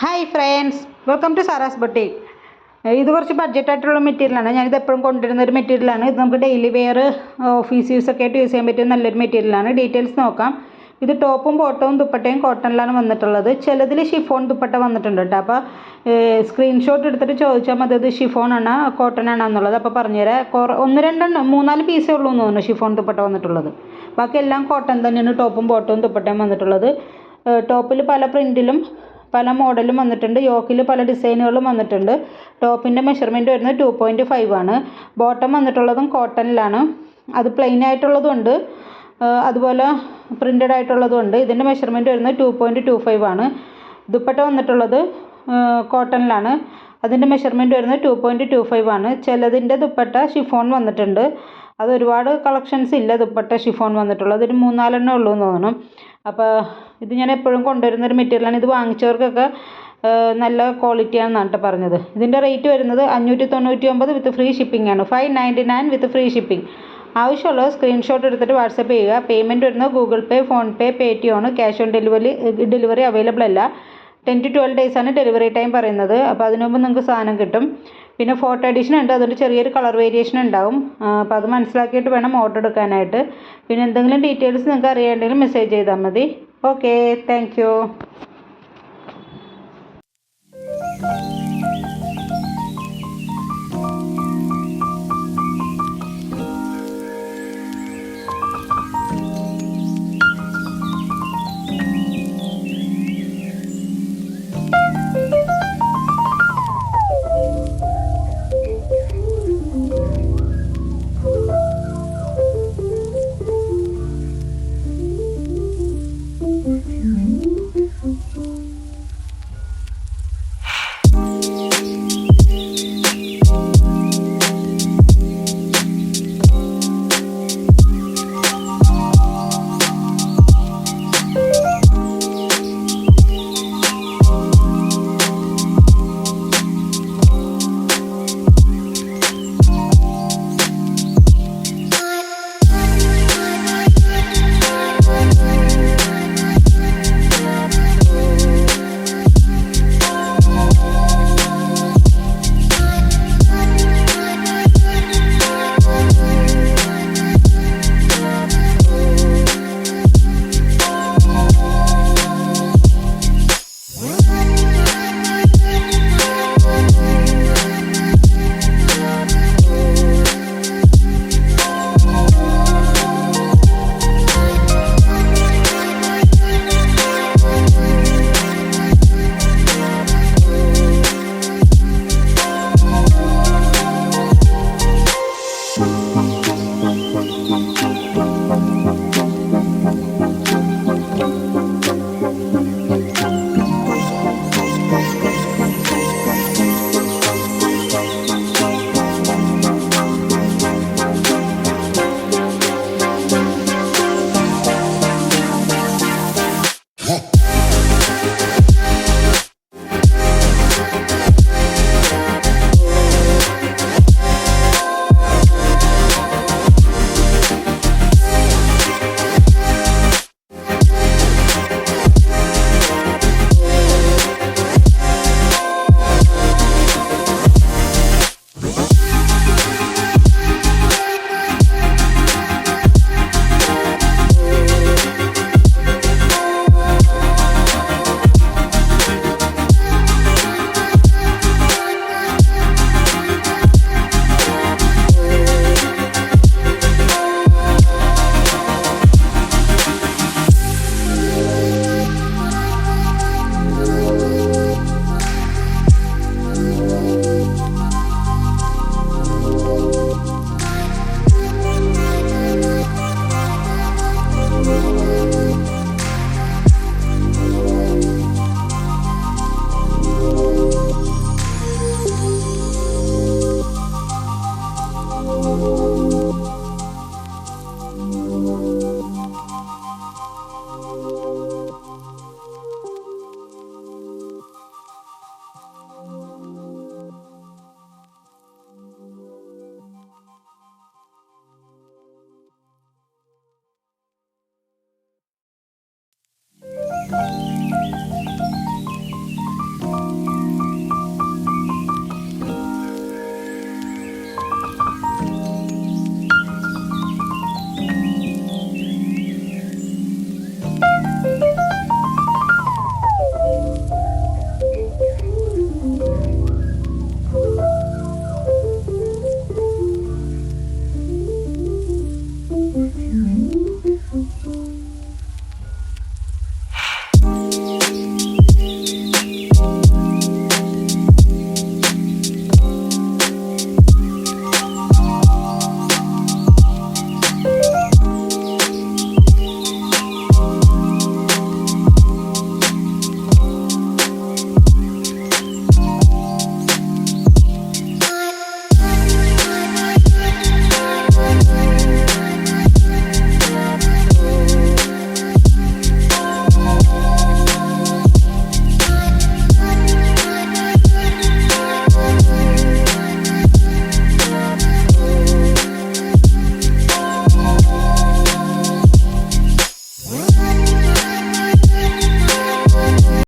Hi friends, welcome to Sara's boutique. ഇത് കുറച്ച് ബഡ്ജറ്റായിട്ടുള്ള മെറ്റീരിയലാണ്. ഞാനിത് എപ്പോഴും കൊണ്ടുവരുന്ന ഒരു മെറ്റീരിയലാണ്. ഇത് നമുക്ക് ഡെയിലി വെയർ, ഓഫീസ് യൂസൊക്കെ ആയിട്ട് യൂസ് ചെയ്യാൻ പറ്റിയ നല്ലൊരു മെറ്റീരിയലാണ്. ഡീറ്റെയിൽസ് നോക്കാം. ഇത് ടോപ്പും ബോട്ടവും ദുപ്പട്ടയും കോട്ടണിലാണ് വന്നിട്ടുള്ളത്. ചിലതിൽ ഷിഫോൺ ദുപ്പട്ട വന്നിട്ടുണ്ട് കേട്ടോ. അപ്പോൾ സ്ക്രീൻഷോട്ട് എടുത്തിട്ട് ചോദിച്ചാൽ മതി അത് ഷിഫോണാണ് കോട്ടൺ ആണോ എന്നുള്ളത്. അപ്പോൾ പറഞ്ഞുതരാം. മൂന്നാല് പീസേ ഉള്ളൂ എന്ന് തോന്നുന്നു ഷിഫോൺ ദുപ്പട്ട വന്നിട്ടുള്ളത്. ബാക്കി എല്ലാം കോട്ടൺ തന്നെയാണ് ടോപ്പും ബോട്ടവും ദുപ്പട്ടയും വന്നിട്ടുള്ളത്. ടോപ്പിൽ പല പ്രിൻറ്റിലും പല മോഡലും വന്നിട്ടുണ്ട്. യോക്കിൽ പല ഡിസൈനുകളും വന്നിട്ടുണ്ട്. ടോപ്പിൻ്റെ മെഷർമെൻറ്റ് വരുന്നത് 2.5 ആണ്. ബോട്ടം വന്നിട്ടുള്ളതും കോട്ടണിലാണ്. അത് പ്ലെയിൻ ആയിട്ടുള്ളതും ഉണ്ട്, അതുപോലെ പ്രിൻ്റഡ് ആയിട്ടുള്ളതും ഉണ്ട്. ഇതിൻ്റെ മെഷർമെൻറ്റ് വരുന്നത് 2.25 ആണ്. ദുപ്പട്ട വന്നിട്ടുള്ളത് കോട്ടണിലാണ്. അതിൻ്റെ മെഷർമെൻറ്റ് വരുന്നത് 2.25 ആണ്. ചിലതിൻ്റെ ദുപ്പട്ട ഷിഫോൺ വന്നിട്ടുണ്ട്. അത് ഒരുപാട് കളക്ഷൻസ് ഇല്ല ദുപ്പട്ട ഷിഫോൺ വന്നിട്ടുള്ളത്. ഒരു 3-4 ഉള്ളൂ എന്ന് തോന്നുന്നു. അപ്പോൾ ഇത് ഞാൻ എപ്പോഴും കൊണ്ടുവരുന്നൊരു മെറ്റീരിയലാണ്. ഇത് വാങ്ങിച്ചവർക്കൊക്കെ നല്ല ക്വാളിറ്റിയാണെന്നാണ് കേട്ടോ പറഞ്ഞത്. ഇതിൻ്റെ റേറ്റ് വരുന്നത് 599 വിത്ത് ഫ്രീ ഷിപ്പിംഗ് ആണ്. 599 വിത്ത് ഫ്രീ ഷിപ്പിംഗ്. ആവശ്യമുള്ളത് സ്ക്രീൻഷോട്ട് എടുത്തിട്ട് വാട്സപ്പ് ചെയ്യുക. പേയ്മെൻറ്റ് വരുന്നത് ഗൂഗിൾ പേ, ഫോൺ പേ, പേടിഎം ആണ്. ക്യാഷ് ഓൺ ഡെലിവറി അവൈലബിൾ അല്ല. 10 to 12 days ആണ് ഡെലിവറി ടൈം പറയുന്നത്. അപ്പോൾ അതിനു മുമ്പ് നിങ്ങൾക്ക് സാധനം കിട്ടും. പിന്നെ ഫോട്ടോ എഡിഷൻ ഉണ്ട്, അതുകൊണ്ട് ചെറിയൊരു കളർ വേരിയേഷൻ ഉണ്ടാവും. അപ്പോൾ അത് മനസ്സിലാക്കിയിട്ട് വേണം ഓർഡർ എടുക്കാനായിട്ട്. പിന്നെ എന്തെങ്കിലും ഡീറ്റെയിൽസ് നിങ്ങൾക്ക് അറിയാണ്ടെങ്കിൽ മെസ്സേജ് ചെയ്താൽ മതി. Okay, thank you.